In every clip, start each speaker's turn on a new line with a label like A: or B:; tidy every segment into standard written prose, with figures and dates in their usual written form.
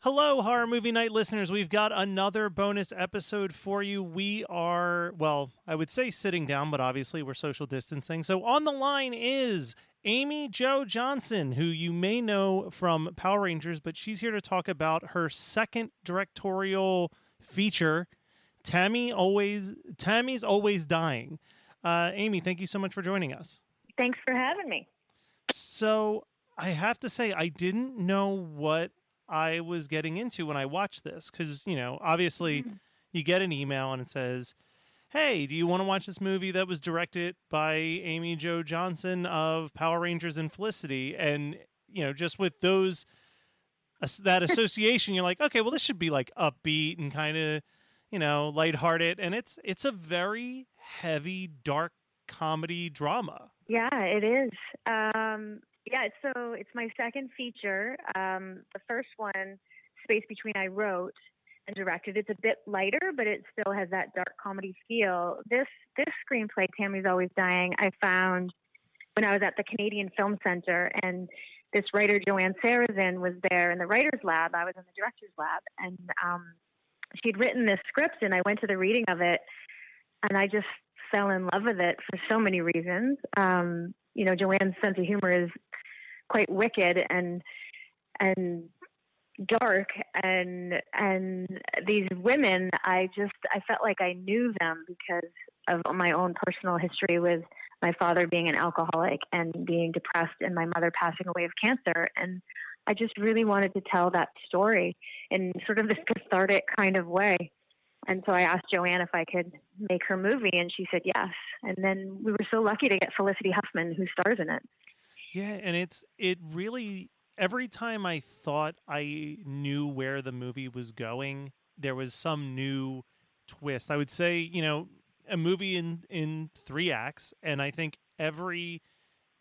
A: Hello, Horror Movie Night listeners. We've got another bonus episode for you. We are, well, I would say sitting down, but obviously we're social distancing. So on the line is Amy Jo Johnson, who you may know from Power Rangers, but she's here to talk about her second directorial feature, Tammy's Always Dying. Amy, thank you so much for joining us.
B: Thanks for having me.
A: So I have to say, I didn't know what I was getting into when I watched this because, obviously you get an email and it says, hey, do you want to watch this movie that was directed by Amy Jo Johnson of Power Rangers and Felicity? And, just with that association, you're like, okay, well, this should be like upbeat and kind of, lighthearted. And it's a very heavy, dark comedy drama.
B: Yeah, it is. So it's my second feature. The first one, Space Between, I wrote and directed. It's a bit lighter, but it still has that dark comedy feel. This screenplay, Tammy's Always Dying, I found when I was at the Canadian Film Center, and this writer, Joanne Sarrazin, was there in the writer's lab. I was in the director's lab, and she'd written this script, and I went to the reading of it, and I just fell in love with it for so many reasons. Joanne's sense of humor is quite wicked and dark, and these women, I felt like I knew them because of my own personal history with my father being an alcoholic and being depressed and my mother passing away of cancer. And I just really wanted to tell that story in sort of this cathartic kind of way. And so I asked Joanne if I could make her movie, and she said yes. And then we were so lucky to get Felicity Huffman, who stars in it.
A: Yeah, and it really, every time I thought I knew where the movie was going, there was some new twist. I would say, a movie in three acts, and I think every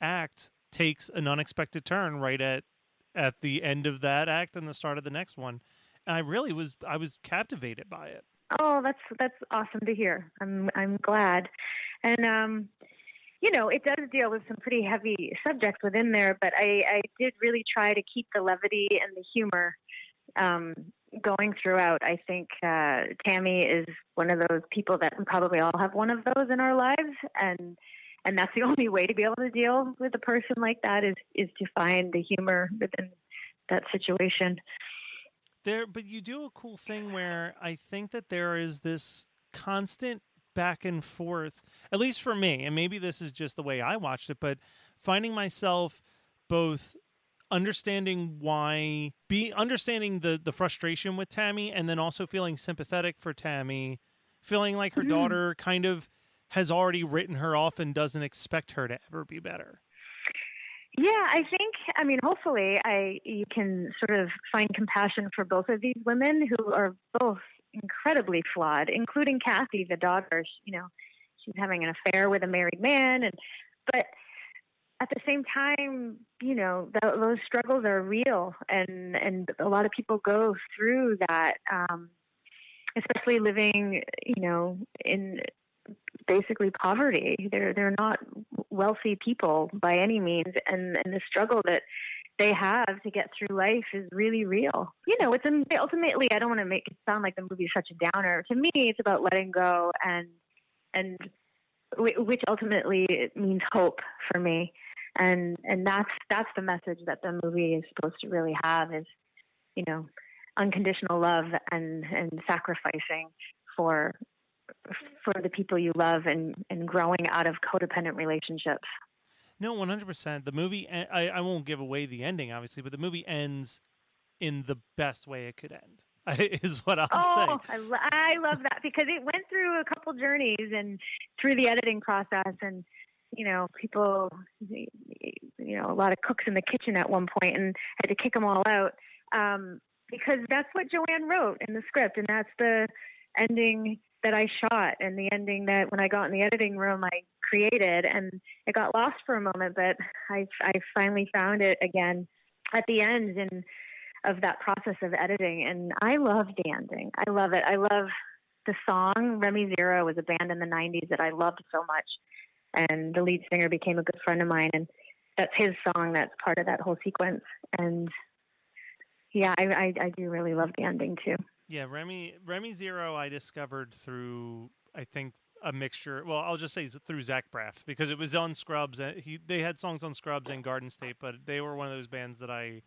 A: act takes an unexpected turn right at the end of that act and the start of the next one. And I was captivated by it.
B: Oh, that's awesome to hear. I'm glad. And it does deal with some pretty heavy subjects within there, but I did really try to keep the levity and the humor going throughout. I think Tammy is one of those people that we probably all have one of those in our lives, and that's the only way to be able to deal with a person like that is to find the humor within that situation.
A: But you do a cool thing where I think that there is this constant back and forth, at least for me, and maybe this is just the way I watched it, but finding myself both understanding understanding the frustration with Tammy, and then also feeling sympathetic for Tammy, feeling like her daughter kind of has already written her off and doesn't expect her to ever be better.
B: Yeah, hopefully you can sort of find compassion for both of these women who are both incredibly flawed, including Kathy, the daughter. She's having an affair with a married man, but at the same time, those struggles are real, and a lot of people go through that, especially living, in basically poverty. They're not wealthy people by any means, and the struggle that they have to get through life is really real. It's ultimately, I don't want to make it sound like the movie is such a downer. To me, it's about letting go, and which ultimately it means hope for me. And that's the message that the movie is supposed to really have is, unconditional love and sacrificing for the people you love, and growing out of codependent relationships.
A: No, 100%. The movie, I won't give away the ending, obviously, but the movie ends in the best way it could end, is what I'll say.
B: I love that, because it went through a couple journeys and through the editing process, and people, a lot of cooks in the kitchen at one point, and had to kick them all out, because that's what Joanne wrote in the script, and that's the ending that I shot, and the ending that when I got in the editing room I created, and it got lost for a moment, but I finally found it again at the end of that process of editing, and I love the ending. I love it. I love the song. Remy Zero was a band in the 90s that I loved so much, and the lead singer became a good friend of mine, and that's his song that's part of that whole sequence. And Yeah, I do really love the ending too.
A: Yeah, Remy Zero I discovered through, I think, a mixture. Well, I'll just say through Zach Braff, because it was on Scrubs. They had songs on Scrubs and Garden State, but they were one of those bands that I,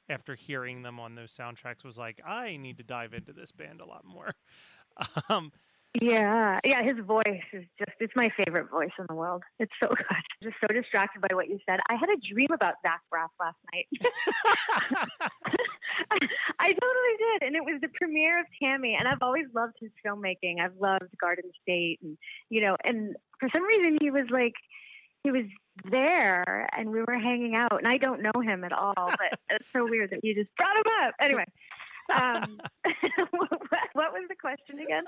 A: after hearing them on those soundtracks, was like, I need to dive into this band a lot more. Um,
B: Yeah, yeah, his voice is it's my favorite voice in the world. It's so good. I'm just so distracted by what you said. I had a dream about Zach Braff last night. I totally did. And it was the premiere of Tammy. And I've always loved his filmmaking. I've loved Garden State. And, and for some reason he was there and we were hanging out. And I don't know him at all, but it's so weird that you just brought him up. Anyway. What was the question again?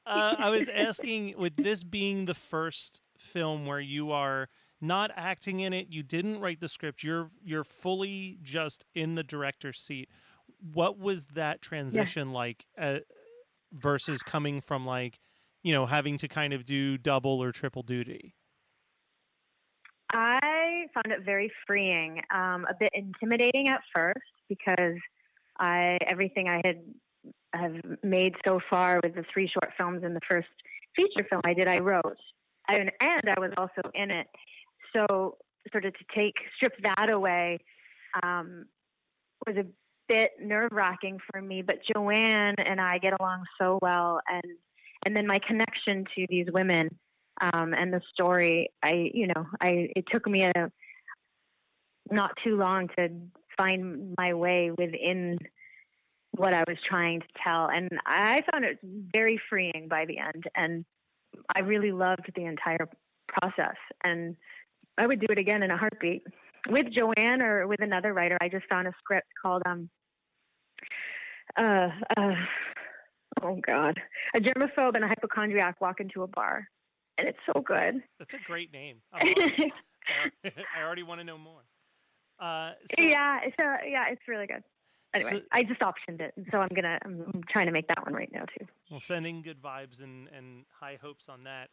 A: I was asking, with this being the first film where you are not acting in it, you didn't write the script, you're fully just in the director's seat. What was that transition like, versus coming from having to kind of do double or triple duty?
B: I found it very freeing, a bit intimidating at first because everything I have made so far with the 3 short films and the first feature film I wrote, and I was also in it. So sort of to strip that away was a bit nerve-wracking for me. But Joanne and I get along so well, and then my connection to these women and the story. It took me not too long to find my way within what I was trying to tell. And I found it very freeing by the end. And I really loved the entire process. And I would do it again in a heartbeat. With Joanne or with another writer, I just found a script called, oh God, a germaphobe and a hypochondriac walk into a bar. And it's so good.
A: That's a great name. I already want to know more.
B: Yeah, it's really good. Anyway, I just optioned it, and so I'm trying to make that one right now too.
A: Well, sending good vibes and high hopes on that.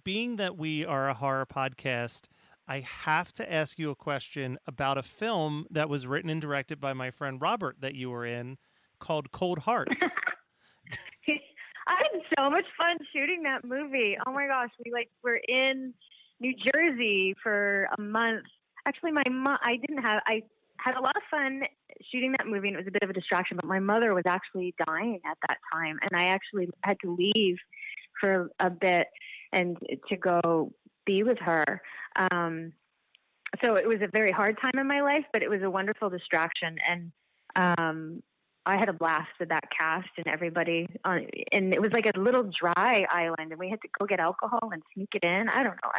A: Being that we are a horror podcast, I have to ask you a question about a film that was written and directed by my friend Robert that you were in, called Cold Hearts.
B: I had so much fun shooting that movie. Oh my gosh, we're in New Jersey for a month. Actually, I had a lot of fun shooting that movie, and it was a bit of a distraction, but my mother was actually dying at that time, and I actually had to leave for a bit and to go be with her. So it was a very hard time in my life, but it was a wonderful distraction, and I had a blast with that cast and everybody. And it was like a little dry island, and we had to go get alcohol and sneak it in. I don't know.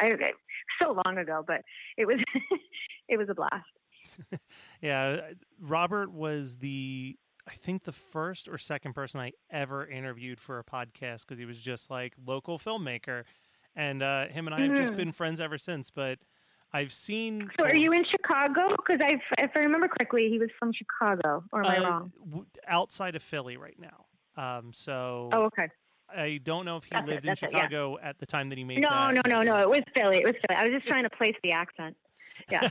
B: So long ago, but it was it was a blast.
A: Yeah, Robert was I think the first or second person I ever interviewed for a podcast, because he was just local filmmaker, and him and I have just been friends ever since. But I've seen.
B: So, are you in Chicago? Because if I remember correctly, he was from Chicago. Or am I wrong?
A: Outside of Philly right now. So.
B: Oh, okay.
A: I don't know if he lived in Chicago at the time that he made.
B: No. It was Philly. I was just trying to place the accent. Yeah.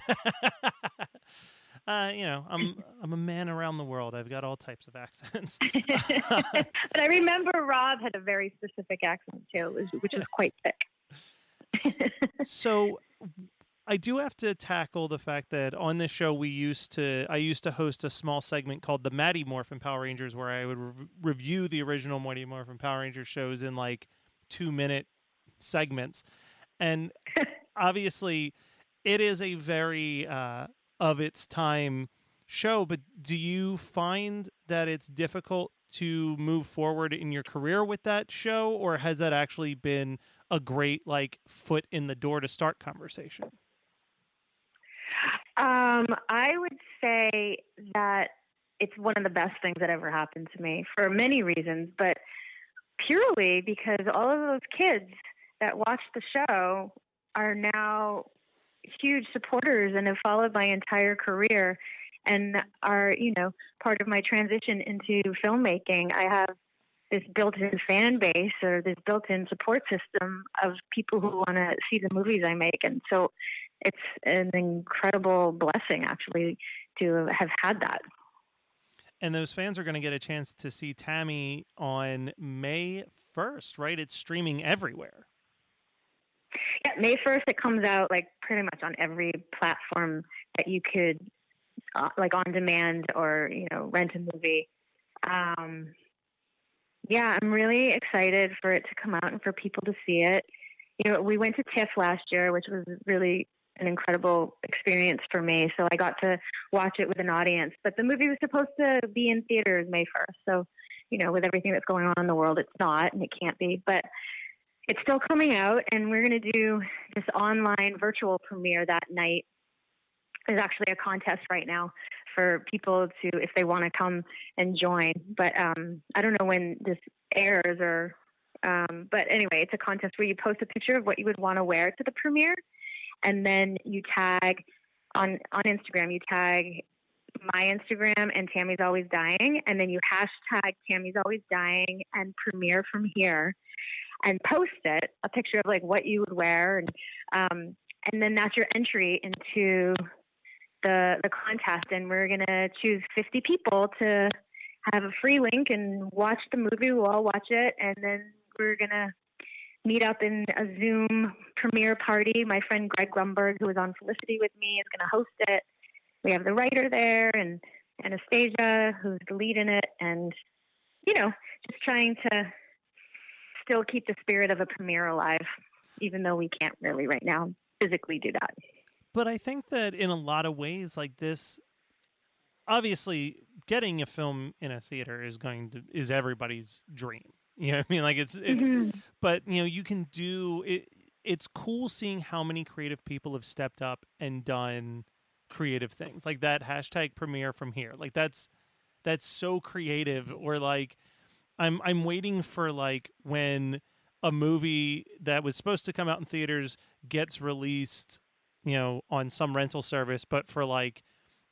A: I'm a man around the world. I've got all types of accents.
B: But I remember Rob had a very specific accent too, which was quite thick.
A: So I do have to tackle the fact that on this show I used to host a small segment called the Mighty Morphin Power Rangers, where I would review the original Mighty Morphin Power Rangers shows in 2-minute segments, and obviously it is a very of its time show. But do you find that it's difficult to move forward in your career with that show, or has that actually been a great foot in the door to start conversation?
B: I would say that it's one of the best things that ever happened to me for many reasons, but purely because all of those kids that watched the show are now huge supporters and have followed my entire career and are, part of my transition into filmmaking. I have this built-in fan base or this built-in support system of people who want to see the movies I make. And so it's an incredible blessing, actually, to have had that.
A: And those fans are going to get a chance to see Tammy on May 1st, right? It's streaming everywhere.
B: Yeah, May 1st, it comes out like pretty much on every platform that you could, like on demand or, rent a movie. Yeah, I'm really excited for it to come out and for people to see it. We went to TIFF last year, which was really an incredible experience for me. So I got to watch it with an audience. But the movie was supposed to be in theaters May 1st. So, with everything that's going on in the world, it's not, and it can't be. But it's still coming out, and we're going to do this online virtual premiere that night. There's actually a contest right now for people to, if they want to come and join. But I don't know when this airs or, but anyway, it's a contest where you post a picture of what you would want to wear to the premiere. And then you tag on Instagram, you tag my Instagram and Tammy's Always Dying. And then you hashtag Tammy's Always Dying and premiere from here and post it, a picture of like what you would wear. And then that's your entry into the contest. And we're going to choose 50 people to have a free link and watch the movie. We'll all watch it. And then we're going to meet up in a Zoom premiere party. My friend Greg Grumberg, who was on Felicity with me, is going to host it. We have the writer there and Anastasia, who's the lead in it. And, just trying to still keep the spirit of a premiere alive, even though we can't really right now physically do that.
A: But I think that in a lot of ways, like this, obviously getting a film in a theater is everybody's dream. You know what I mean? Like it's but you can do it. It's cool seeing how many creative people have stepped up and done creative things like that hashtag premiere from here. Like that's so creative. Or like, I'm waiting for like when a movie that was supposed to come out in theaters gets released, on some rental service, but for like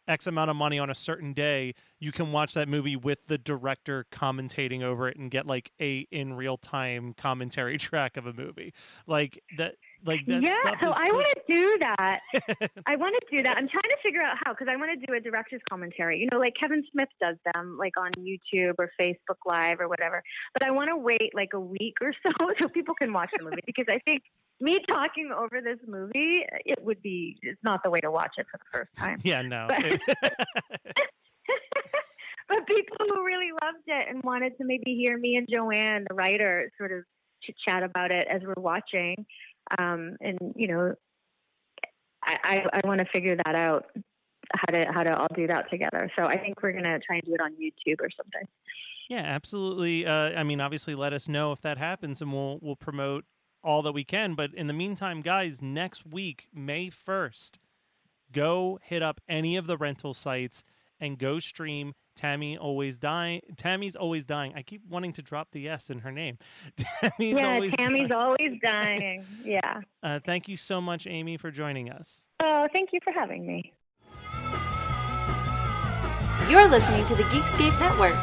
A: X amount of money on a certain day, you can watch that movie with the director commentating over it and get like a in real time commentary track of a movie. Like that
B: yeah,
A: stuff
B: so I want to do that.
A: I
B: want to do that. I'm trying to figure out how, because I want to do a director's commentary. Like Kevin Smith does them, like on YouTube or Facebook Live or whatever. But I want to wait like a week or so people can watch the movie, because I think me talking over this movie, it's not the way to watch it for the first time.
A: Yeah, no.
B: But people who really loved it and wanted to maybe hear me and Joanne, the writer, sort of chit-chat about it as we're watching. And I want to figure that out, how to all do that together. So I think we're going to try and do it on YouTube or something.
A: Yeah, absolutely. I mean, obviously let us know if that happens and we'll promote all that we can. But in the meantime, guys, next week, May 1st, go hit up any of the rental sites and go stream Tammy's Always Dying. I keep wanting to drop the S in her name. Tammy's
B: Always Dying. Yeah.
A: Thank you so much, Amy, for joining us.
B: Oh, thank you for having me.
C: You're listening to the Geekscape Network.